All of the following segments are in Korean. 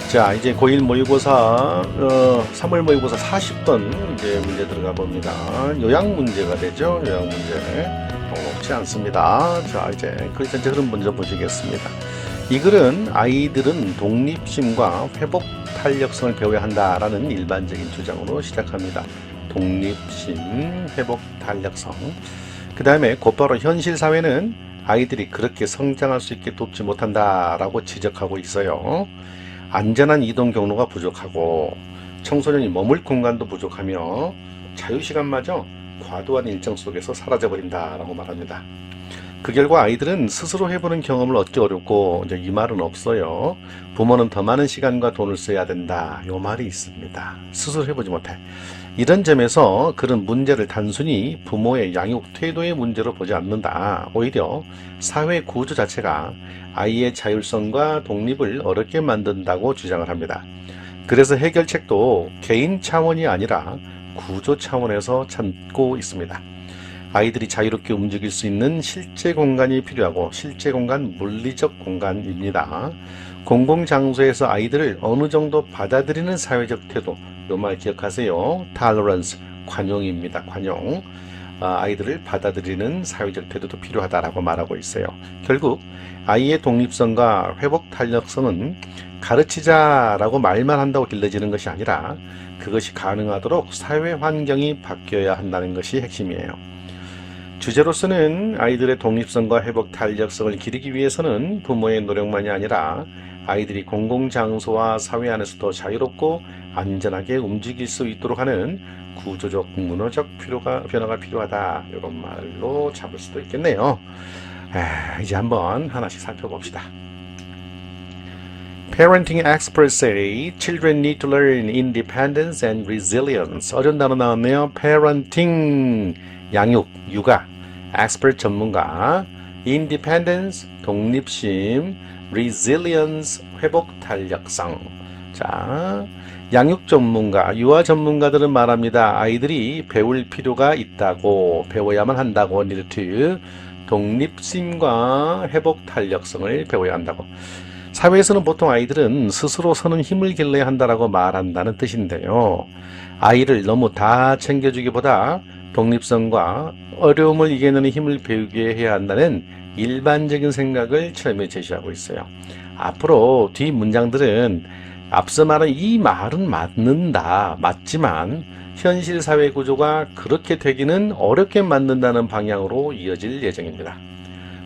자, 이제 고1 모의고사 3월 모의고사 40번 이제 문제 들어가 봅니다. 요약 문제가 되죠. 요약 문제 녹록지 않습니다. 자, 이제 글 전체 흐름 먼저 보시겠습니다. 이 글은 아이들은 독립심과 회복 탄력성을 배워야 한다라는 일반적인 주장으로 시작합니다. 독립심, 회복 탄력성. 그 다음에 곧바로 현실 사회는 아이들이 그렇게 성장할 수 있게 돕지 못한다라고 지적하고 있어요. 안전한 이동 경로가 부족하고 청소년이 머물 공간도 부족하며 자유시간마저 과도한 일정 속에서 사라져버린다라고 말합니다. 그 결과 아이들은 스스로 해보는 경험을 얻기 어렵고 이제 이 말은 없어요. 부모는 더 많은 시간과 돈을 써야 된다. 요 말이 있습니다. 스스로 해보지 못해. 이런 점에서 그런 문제를 단순히 부모의 양육 태도의 문제로 보지 않는다. 오히려 사회 구조 자체가 아이의 자율성과 독립을 어렵게 만든다고 주장을 합니다. 그래서 해결책도 개인 차원이 아니라 구조 차원에서 찾고 있습니다. 아이들이 자유롭게 움직일 수 있는 실제 공간이 필요하고 실제 공간 물리적 공간입니다. 공공장소에서 아이들을 어느 정도 받아들이는 사회적 태도, 요 말 기억하세요. tolerance, 관용입니다. 관용. 아이들을 받아들이는 사회적 태도도 필요하다라고 말하고 있어요. 결국 아이의 독립성과 회복 탄력성은 가르치자라고 말만 한다고 길러지는 것이 아니라 그것이 가능하도록 사회 환경이 바뀌어야 한다는 것이 핵심이에요. 주제로서는 아이들의 독립성과 회복 탄력성을 기르기 위해서는 부모의 노력만이 아니라 아이들이 공공장소와 사회 안에서 더 자유롭고 안전하게 움직일 수 있도록 하는 구조적, 문화적 변화가 필요하다. 이런 말로 잡을 수도 있겠네요. 이제 한번 하나씩 살펴봅시다. Parenting experts say children need to learn independence and resilience. 어려운 단어 나왔네요. Parenting, 양육, 육아, expert 전문가, independence, 독립심, resilience, 회복 탄력성. 자, 양육 전문가, 유아 전문가들은 말합니다. 아이들이 배울 필요가 있다고, 배워야만 한다고, need to, 독립심과 회복 탄력성을 배워야 한다고. 사회에서는 보통 아이들은 스스로 서는 힘을 길러야 한다고 말한다는 뜻인데요. 아이를 너무 다 챙겨주기보다 독립성과 어려움을 이겨내는 힘을 배우게 해야 한다는 일반적인 생각을 처음에 제시하고 있어요. 앞으로 뒤 문장들은 앞서 말한 이 말은 맞지만 현실 사회 구조가 그렇게 되기는 어렵게 만든다는 방향으로 이어질 예정입니다.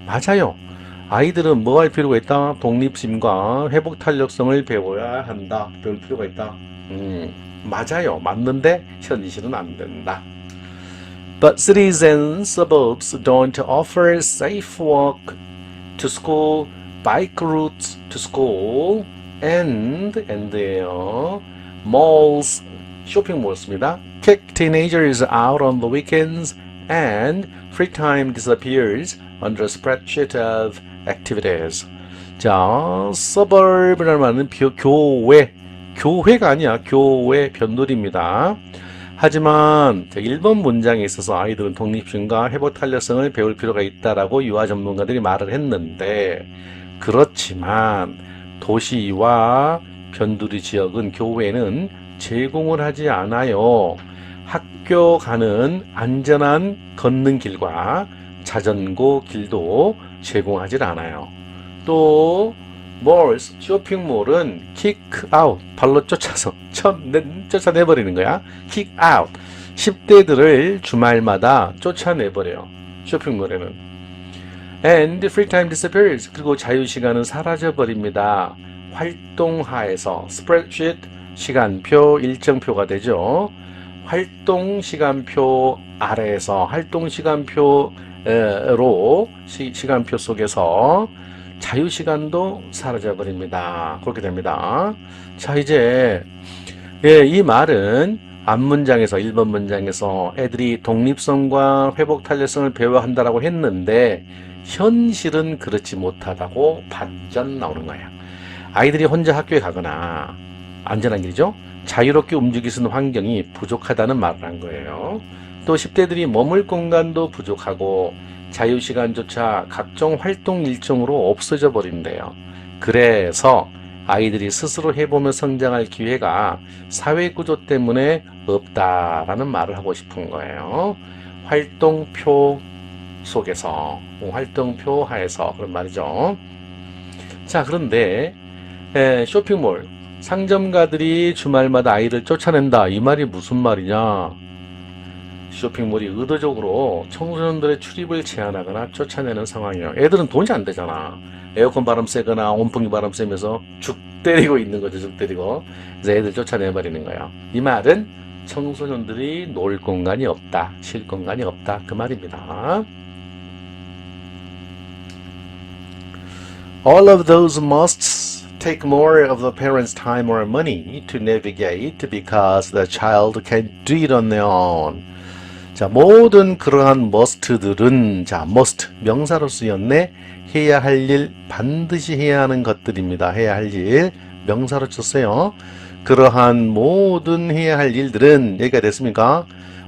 맞아요. 아이들은 뭐 할 필요가 있다? 독립심과 회복 탄력성을 배워야 한다. 배울 필요가 있다. 맞아요. 맞는데 현실은 안 된다. But cities and suburbs don't offer safe walk to school, bike routes to school, and malls, 쇼핑몰스입니다. Kick teenagers out on the weekends, and free time disappears under a spreadsheet of activities. 자, suburb이라는 말은 교회가 아니야. 교회 변돌입니다. 하지만 1번 문장에 있어서 아이들은 독립심과 회복 탄력성을 배울 필요가 있다라고 유아 전문가들이 말을 했는데, 그렇지만 도시와 변두리 지역은 교회는 제공을 하지 않아요. 학교 가는 안전한 걷는 길과 자전거 길도 제공하지 않아요. 또 malls, 쇼핑몰은 kick out, 발로 쫓아내버리는 거야. kick out, 10대들을 주말마다 쫓아내버려요. 쇼핑몰에는. And free time disappears, 그리고 자유시간은 사라져버립니다. 활동하에서 spreadsheet, 시간표, 일정표가 되죠. 활동시간표 아래에서 활동시간표로 시간표 속에서 자유시간도 사라져버립니다. 그렇게 됩니다. 자, 이제 이 말은 앞문장에서 1번 문장에서 애들이 독립성과 회복 탄력성을 배워야 한다고 했는데 현실은 그렇지 못하다고 반전 나오는 거예요. 아이들이 혼자 학교에 가거나 안전한 길이죠. 자유롭게 움직일 수 있는 환경이 부족하다는 말을 한 거예요. 또 10대들이 머물 공간도 부족하고 자유시간조차 각종 활동 일정으로 없어져 버린대요. 그래서 아이들이 스스로 해보며 성장할 기회가 사회구조 때문에 없다라는 말을 하고 싶은 거예요. 활동표 속에서, 활동표 하에서 그런 말이죠. 자, 그런데 쇼핑몰, 상점가들이 주말마다 아이를 쫓아낸다. 이 말이 무슨 말이냐? 쇼핑몰이 의도적으로 청소년들의 출입을 제한하거나 쫓아내는 상황이에요. 애들은 돈이 안 되잖아. 에어컨 바람 쐬거나 온풍기 바람 쐬면서 죽 때리고 있는 거죠. 죽 때리고. 그래서 애들 쫓아내버리는 거예요. 이 말은 청소년들이 놀 공간이 없다. 쉴 공간이 없다. 그 말입니다. All of those musts take more of the parents' time or money to navigate because the child can do it on their own. 자, 모든 그러한 must들은, 자, must, 명사로 쓰였네. 해야 할 일, 반드시 해야 하는 것들입니다. 해야 할 일, 명사로 쳤어요. 그러한 모든 해야 할 일들은, 여기가 됐습니까?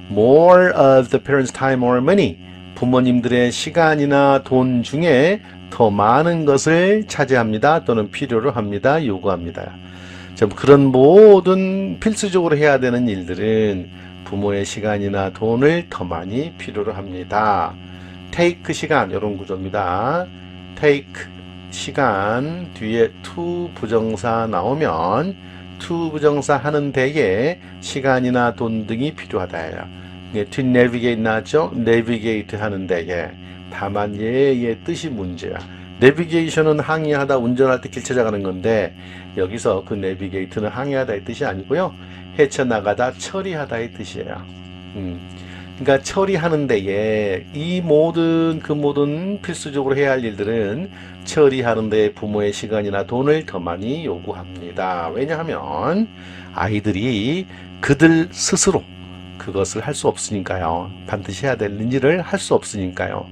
More of the parents' time or money. 부모님들의 시간이나 돈 중에 더 많은 것을 차지합니다. 또는 필요로 합니다. 요구합니다. 자, 그런 모든 필수적으로 해야 되는 일들은 부모의 시간이나 돈을 더 많이 필요로 합니다. take 시간, 이런 구조입니다. take 시간 뒤에 to 부정사 나오면 to 부정사 하는 데에 시간이나 돈 등이 필요하다예요. to navigate 나왔죠? navigate 하는 데에. 다만 얘의 뜻이 문제야. 내비게이션은 항해하다, 운전할 때 길 찾아가는 건데 여기서 그 내비게이트는 항해하다의 뜻이 아니고요. 헤쳐나가다, 처리하다의 뜻이에요. 그러니까 처리하는 데에 이 모든 필수적으로 해야 할 일들은 처리하는 데에 부모의 시간이나 돈을 더 많이 요구합니다. 왜냐하면 아이들이 그들 스스로 그것을 할 수 없으니까요. 반드시 해야 될 일을 할 수 없으니까요.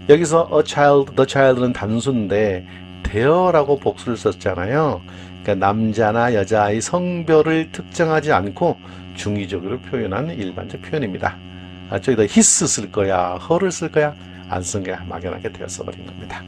여기서 a child, the child는 단수인데 the라고 복수를 썼잖아요. 그러니까 남자나 여자의 성별을 특정하지 않고 중의적으로 표현한 일반적 표현입니다. 저기다 his 쓸 거야, her를 쓸 거야, 안 쓴 거야, 막연하게 되었어버린 겁니다.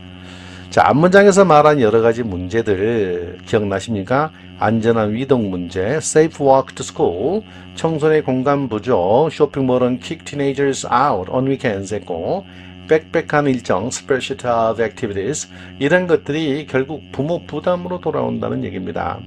자, 앞문장에서 말한 여러 가지 문제들 기억나십니까? 안전한 이동 문제, safe walk to school, 청소년의 공간 부족, 쇼핑몰은 kick teenagers out on weekends 했고, 빽빽한 일정, spreadsheet of activities, 이런 것들이 결국 부모 부담으로 돌아온다는 얘기입니다.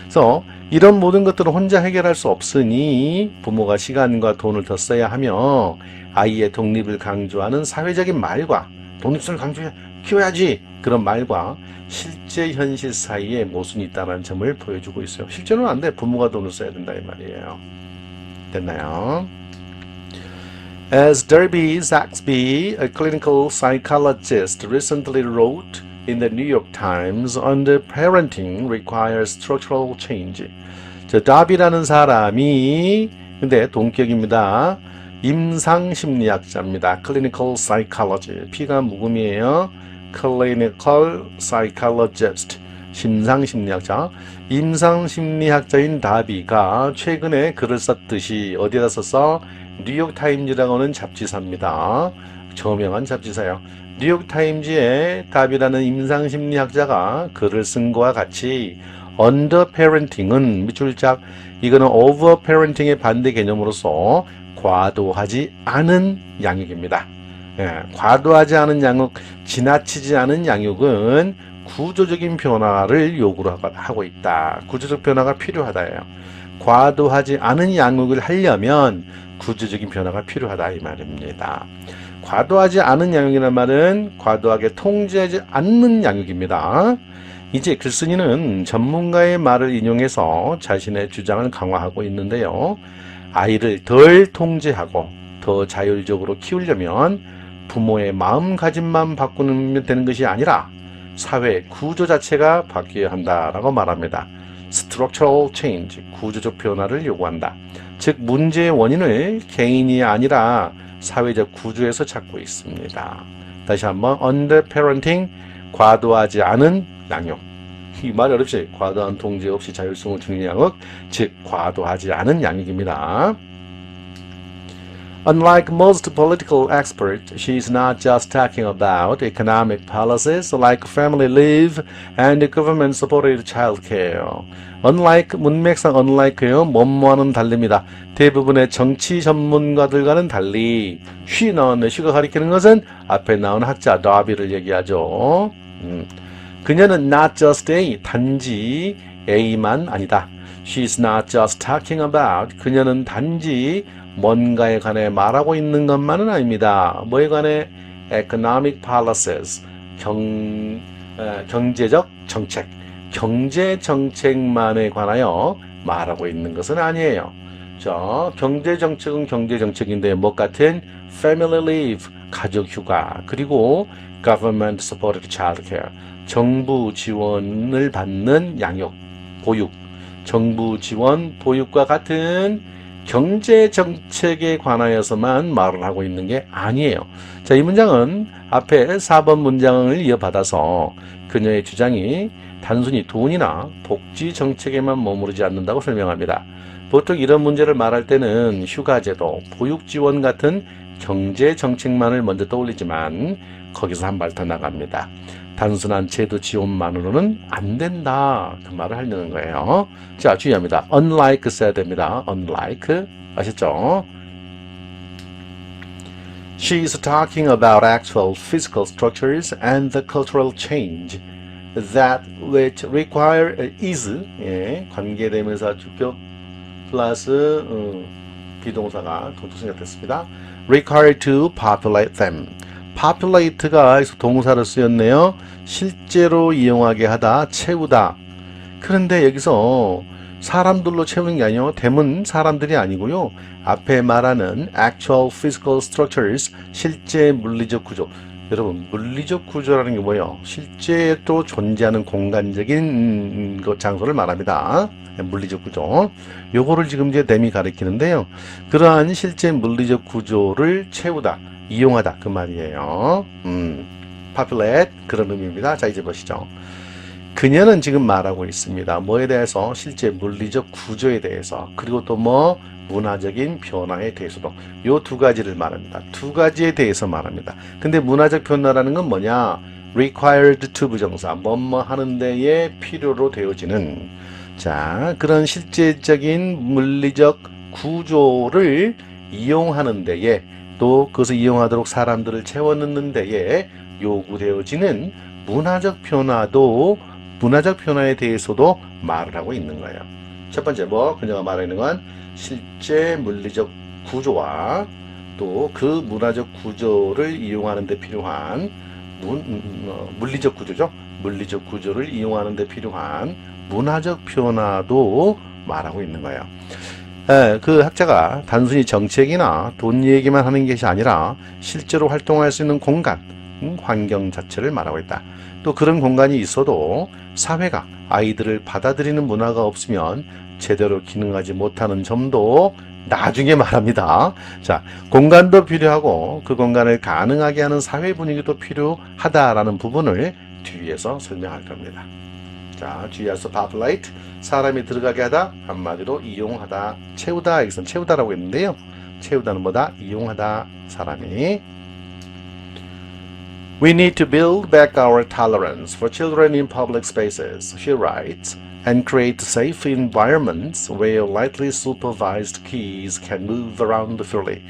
그래서 이런 모든 것들을 혼자 해결할 수 없으니 부모가 시간과 돈을 더 써야 하며 아이의 독립을 강조하는 사회적인 말과 독립성을 강조해 키워야지 그런 말과 실제 현실 사이에 모순이 있다는 점을 보여주고 있어요. 실제로는 안 돼. 부모가 돈을 써야 된다 이 말이에요. 됐나요? As Derby Saxby, a clinical psychologist, recently wrote in the New York Times, underparenting requires structural change. 저 다비라는 사람이 근데 동격입니다. 임상심리학자입니다. Clinical psychology. P가 묵음이에요. Clinical psychologist. 심상심리학자. 임상심리학자인 다비가 최근에 글을 썼듯이 어디에다 썼어? 뉴욕타임즈라고 하는 잡지사입니다. 저명한 잡지사예요. 뉴욕타임즈에 다비라는 임상심리학자가 글을 쓴 것과 같이 언더페런팅은 밑줄 짝 이거는 오버페런팅의 반대 개념으로서 과도하지 않은 양육입니다. 과도하지 않은 양육, 지나치지 않은 양육은 구조적인 변화를 요구하고 있다. 구조적 변화가 필요하다예요. 과도하지 않은 양육을 하려면 구조적인 변화가 필요하다 이 말입니다. 과도하지 않은 양육이라는 말은 과도하게 통제하지 않는 양육입니다. 이제 글쓴이는 전문가의 말을 인용해서 자신의 주장을 강화하고 있는데요. 아이를 덜 통제하고 더 자율적으로 키우려면 부모의 마음가짐만 바꾸면 되는 것이 아니라 사회 구조 자체가 바뀌어야 한다라고 말합니다. Structural change, 구조적 변화를 요구한다. 즉 문제의 원인을 개인이 아니라 사회적 구조에서 찾고 있습니다. 다시 한번 underparenting, 과도하지 않은 양육. 이 말이 어렵지. 과도한 통제 없이 자율성을 주는 양육, 즉 과도하지 않은 양육입니다. Unlike most political experts, she is not just talking about economic policies like family leave and government-supported childcare. Unlike, 문맥상 unlike요. 뭐뭐와는 다릅니다. 대부분의 정치 전문가들과는 달리 she 나오는 she가 가리키는 것은 앞에 나온 학자 다비를 얘기하죠. 그녀는 not just A, 단지 A만 아니다. She's not just talking about, 그녀는 단지 뭔가에 관해 말하고 있는 것만은 아닙니다. 뭐에 관해? economic policies, 경제적 정책, 경제 정책만에 관하여 말하고 있는 것은 아니에요. 자, 경제 정책은 경제 정책인데 뭐 같은 family leave, 가족 휴가, 그리고 government supported childcare, 정부 지원을 받는 양육, 보육, 정부 지원, 보육과 같은 경제 정책에 관하여서만 말을 하고 있는 게 아니에요. 자, 이 문장은 앞에 4번 문장을 이어받아서 그녀의 주장이 단순히 돈이나 복지 정책에만 머무르지 않는다고 설명합니다. 보통 이런 문제를 말할 때는 휴가제도, 보육 지원 같은 경제 정책만을 먼저 떠올리지만 거기서 한 발 더 나갑니다. 단순한 제도 지원만으로는 안 된다. 그 말을 하려는 거예요. 자, 주의합니다. unlike 써야 됩니다. unlike. 아셨죠? She is talking about actual physical structures and the cultural change that which require is, 예, 관계대명사 주격 플러스 비동사가 동투성이 됐습니다. require to populate them. populate가 동사로 쓰였네요. 실제로 이용하게 하다, 채우다. 그런데 여기서 사람들로 채우는 게 아니요. them은 사람들이 아니고요. 앞에 말하는 actual physical structures, 실제 물리적 구조. 여러분, 물리적 구조라는 게 뭐예요? 실제로 존재하는 공간적인 장소를 말합니다. 물리적 구조. 요거를 지금 이제 them이 가리키는데요. 그러한 실제 물리적 구조를 채우다, 이용하다, 그 말이에요. populate, 그런 의미입니다. 자, 이제 보시죠. 그녀는 지금 말하고 있습니다. 뭐에 대해서? 실제 물리적 구조에 대해서, 그리고 또 뭐 문화적인 변화에 대해서도 요 두 가지를 말합니다. 두 가지에 대해서 말합니다. 근데 문화적 변화라는 건 뭐냐? required to 부정사, 뭐뭐 하는 데에 필요로 되어지는, 자, 그런 실제적인 물리적 구조를 이용하는 데에, 또 그것을 이용하도록 사람들을 채워넣는 데에 요구되어지는 문화적 변화에 대해서도 말을 하고 있는 거예요. 첫 번째 그녀가 말하는 건 실제 물리적 구조와 또 그 문화적 구조를 이용하는 데 필요한 물리적 구조죠. 물리적 구조를 이용하는 데 필요한 문화적 변화도 말하고 있는 거예요. 그 학자가 단순히 정책이나 돈 얘기만 하는 것이 아니라 실제로 활동할 수 있는 공간, 환경 자체를 말하고 있다. 또 그런 공간이 있어도 사회가 아이들을 받아들이는 문화가 없으면 제대로 기능하지 못하는 점도 나중에 말합니다. 자, 공간도 필요하고 그 공간을 가능하게 하는 사회 분위기도 필요하다라는 부분을 뒤에서 설명할 겁니다. 자, 뒤에서 populate, 사람이 들어가게 하다, 한마디로 이용하다, 채우다, 여기서는 채우다라고 했는데요. 채우다는 뭐다? 이용하다, 사람이. We need to build back our tolerance for children in public spaces, she writes, and create safe environments where lightly supervised kids can move around freely.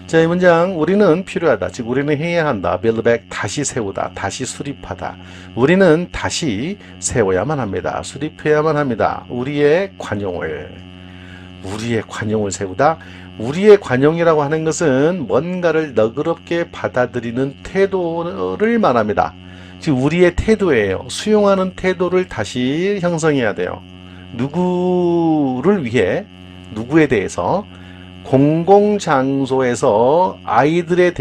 자, 이 문장, 우리는 필요하다, 즉 우리는 해야 한다, build back, 다시 세우다, 다시 수립하다. 우리는 다시 세워야만 합니다. 수립해야만 합니다. 우리의 관용을 세우다. 우리의 관용이라고 하는 것은 뭔가를 너그럽게 받아들이는 태도를 말합니다. 즉 우리의 태도예요. 수용하는 태도를 다시 형성해야 돼요. 누구에 대해서? 공공장소에서 아이들을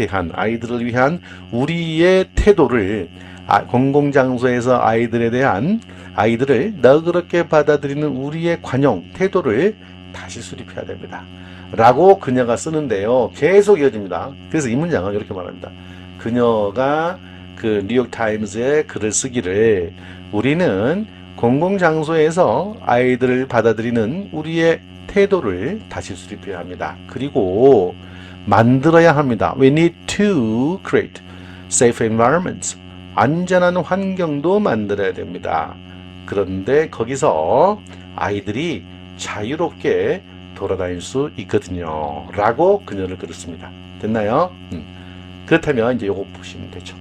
위한 우리의 태도를, 공공장소에서 아이들을 너그럽게 받아들이는 우리의 관용, 태도를 다시 수립해야 됩니다. 라고 그녀가 쓰는데요. 계속 이어집니다. 그래서 이 문장은 이렇게 말합니다. 그녀가 그 뉴욕타임즈에 글을 쓰기를, 우리는 공공장소에서 아이들을 받아들이는 우리의 태도를 다시 수립해야 합니다. 그리고 만들어야 합니다. We need to create safe environments. 안전한 환경도 만들어야 됩니다. 그런데 거기서 아이들이 자유롭게 돌아다닐 수 있거든요. 라고 그녀를 그렸습니다. 됐나요? 그렇다면 이제 요거 보시면 되죠.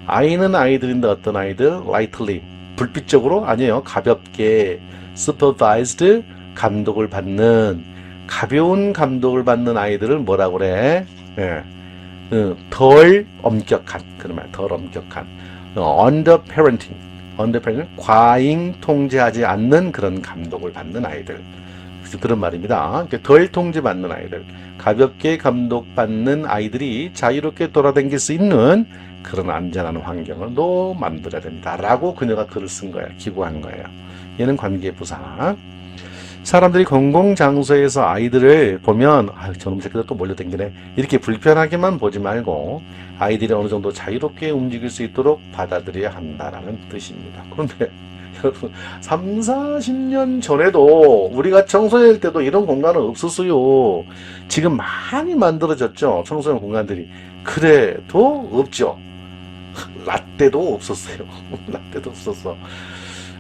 아이는 아이들인데 어떤 아이들? lightly. 불빛적으로? 아니에요. 가볍게 supervised 감독을 받는 가벼운 감독을 받는 아이들을 뭐라고 그래? 예. 덜 엄격한 그런 말, 덜 엄격한 under parenting, 과잉 통제하지 않는 그런 감독을 받는 아이들. 그런 말입니다. 덜 통제받는 아이들, 가볍게 감독받는 아이들이 자유롭게 돌아다닐 수 있는 그런 안전한 환경을 또 만들어야 된다 라고 그녀가 글을 쓴 거예요. 기고한 거예요. 얘는 관계부사. 사람들이 공공장소에서 아이들을 보면 저놈 새끼들 또 몰려댕기네 이렇게 불편하게만 보지 말고 아이들이 어느 정도 자유롭게 움직일 수 있도록 받아들여야 한다라는 뜻입니다. 그런데 여러분 3, 40년 전에도 우리가 청소년 때도 이런 공간은 없었어요. 지금 많이 만들어졌죠. 청소년 공간들이. 그래도 없죠. 라떼도 없었어요. 라떼도 없었어.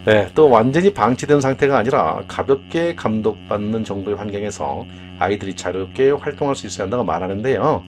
네, 또 완전히 방치된 상태가 아니라 가볍게 감독받는 정도의 환경에서 아이들이 자유롭게 활동할 수 있어야 한다고 말하는데요.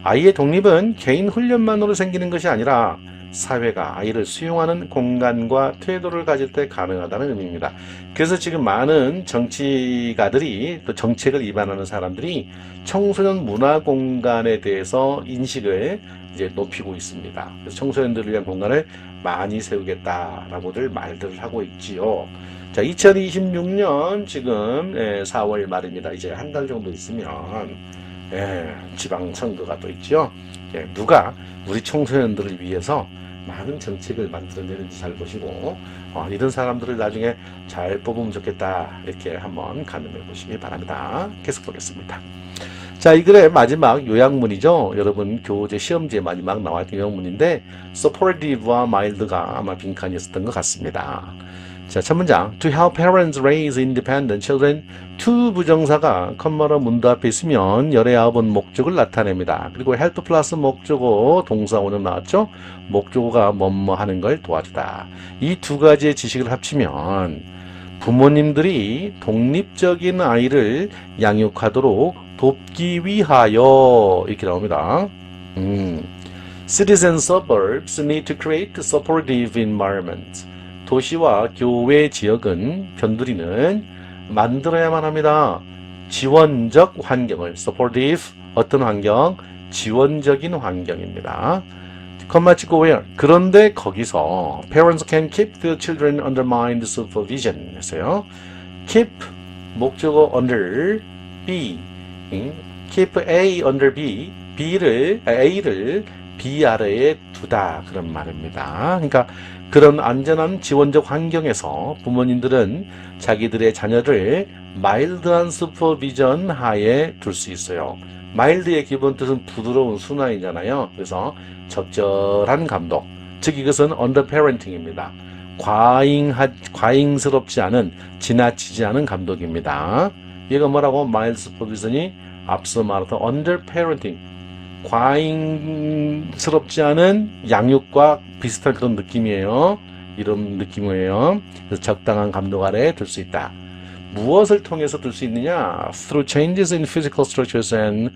아이의 독립은 개인 훈련만으로 생기는 것이 아니라 사회가 아이를 수용하는 공간과 태도를 가질 때 가능하다는 의미입니다. 그래서 지금 많은 정치가들이 또 정책을 위반하는 사람들이 청소년 문화 공간에 대해서 인식을 이제 높이고 있습니다. 그래서 청소년들을 위한 공간을 많이 세우겠다라고들 말들을 하고 있지요. 자, 2026년 지금 4월 말입니다. 이제 한 달 정도 있으면 지방선거가 또 있죠. 누가 우리 청소년들을 위해서 많은 정책을 만들어내는지 잘 보시고 이런 사람들을 나중에 잘 뽑으면 좋겠다 이렇게 한번 가늠해 보시기 바랍니다. 계속 보겠습니다. 자, 이 글의 마지막 요약문이죠. 여러분 교재 시험지에 마지막 나왔던 요약문인데 supportive와 mild가 아마 빈칸이었던 것 같습니다. 자, 첫 문장 to help parents raise independent children. to 부정사가 컴마로 문도 앞에 있으면 열의 아홉은 목적을 나타냅니다. 그리고 help 플러스 목적어 동사 오늘 나왔죠. 목적어가 뭐뭐 하는 걸 도와주다. 이 두 가지의 지식을 합치면 부모님들이 독립적인 아이를 양육하도록 돕기 위하여 이렇게 나옵니다. Cities and suburbs need to create supportive environments. 도시와 교외 지역은 변두리는 만들어야만 합니다. 지원적 환경을 supportive 어떤 환경? 지원적인 환경입니다. 컴마 찍고 where? 그런데 거기서 parents can keep the children under mind supervision 했어요. keep 목적어 under B keep A under B A를 B 아래에 두다 그런 말입니다. 그러니까 그런 안전한 지원적 환경에서 부모님들은 자기들의 자녀를 마일드한 슈퍼비전 하에 둘 수 있어요. 마일드의 기본 뜻은 부드러운 순환이잖아요. 그래서 적절한 감독, 즉 이것은 언더 페런팅입니다. 과잉스럽지 않은, 지나치지 않은 감독입니다. 얘가 뭐라고? 마일드 슈퍼비전이 앞서 말했던 언더 페런팅, 과잉스럽지 않은 양육과 비슷한 그런 느낌이에요. 이런 느낌이에요. 그래서 적당한 감독 아래에 둘 수 있다. 무엇을 통해서 둘 수 있느냐? Through changes in physical structures and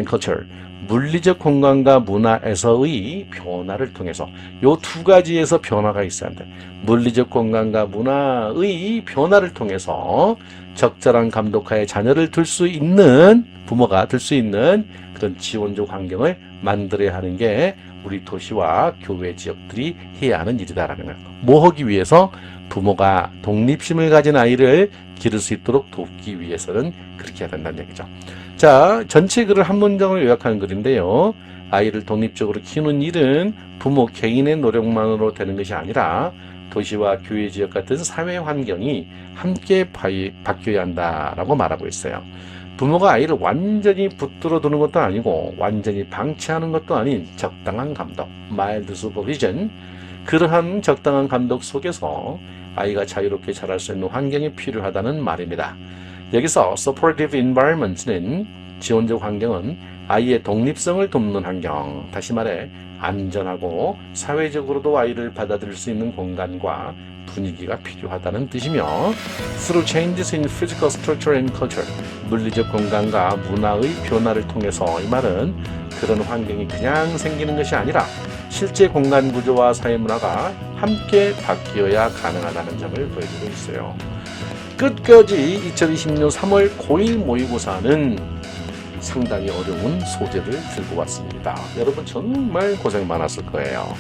culture. 물리적 공간과 문화에서의 변화를 통해서 요 두 가지에서 변화가 있어야 한다. 물리적 공간과 문화의 변화를 통해서 적절한 감독하에 자녀를 둘 수 있는 부모가 둘 수 있는 그런 지원적 환경을 만들어야 하는 게 우리 도시와 교외 지역들이 해야 하는 일이다라는 거예요. 뭐 하기 위해서? 부모가 독립심을 가진 아이를 기를 수 있도록 돕기 위해서는 그렇게 해야 된다는 얘기죠. 자, 전체 글을 한 문장을 요약하는 글인데요. 아이를 독립적으로 키우는 일은 부모 개인의 노력만으로 되는 것이 아니라 도시와 교외 지역 같은 사회 환경이 함께 바뀌어야 한다라고 말하고 있어요. 부모가 아이를 완전히 붙들어 두는 것도 아니고 완전히 방치하는 것도 아닌 적당한 감독, mild supervision. 그러한 적당한 감독 속에서 아이가 자유롭게 자랄 수 있는 환경이 필요하다는 말입니다. 여기서 supportive environment는 지원적 환경은 아이의 독립성을 돕는 환경, 다시 말해 안전하고 사회적으로도 아이를 받아들일 수 있는 공간과 분위기가 필요하다는 뜻이며 Through changes in physical structure and culture, 물리적 공간과 문화의 변화를 통해서 이 말은 그런 환경이 그냥 생기는 것이 아니라 실제 공간 구조와 사회 문화가 함께 바뀌어야 가능하다는 점을 보여주고 있어요. 끝까지 2020년 3월 고1 모의고사는 상당히 어려운 소재를 들고 왔습니다. 여러분 정말 고생 많았을 거예요.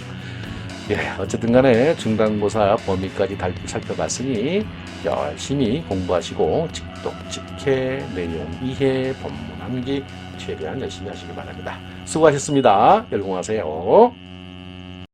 어쨌든 간에 중간고사 범위까지 살펴봤으니 열심히 공부하시고 직독직해, 내용 이해, 본문 암기 최대한 열심히 하시기 바랍니다. 수고하셨습니다. 열공하세요.